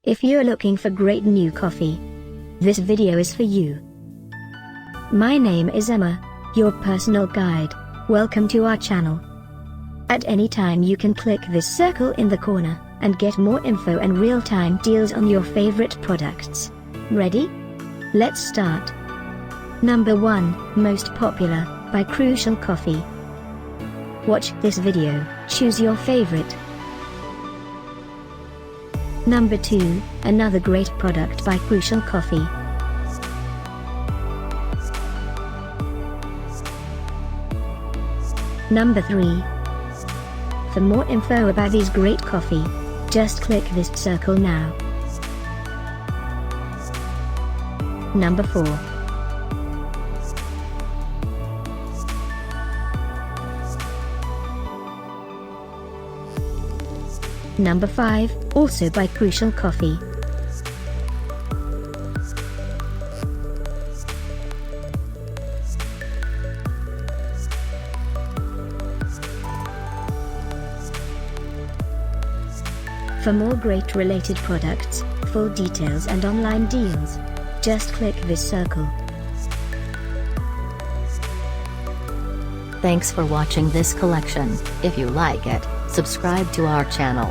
If you're looking for great new coffee, this video is for you. My name is Emma, your personal guide. Welcome to our channel. At any time you can click this circle in the corner, and get more info and real-time deals on your favorite products. Ready? Let's start. Number 1, Most Popular, by Crucial Coffee. Watch this video, choose your favorite. Number 2, another great product by Crucial Coffee. Number 3. For more info about these great coffee, just click this circle now. Number 4. Number 5, also by Crucial Coffee. For more great related products, full details and online deals, just click this circle. Thanks for watching this collection. If you like it, subscribe to our channel.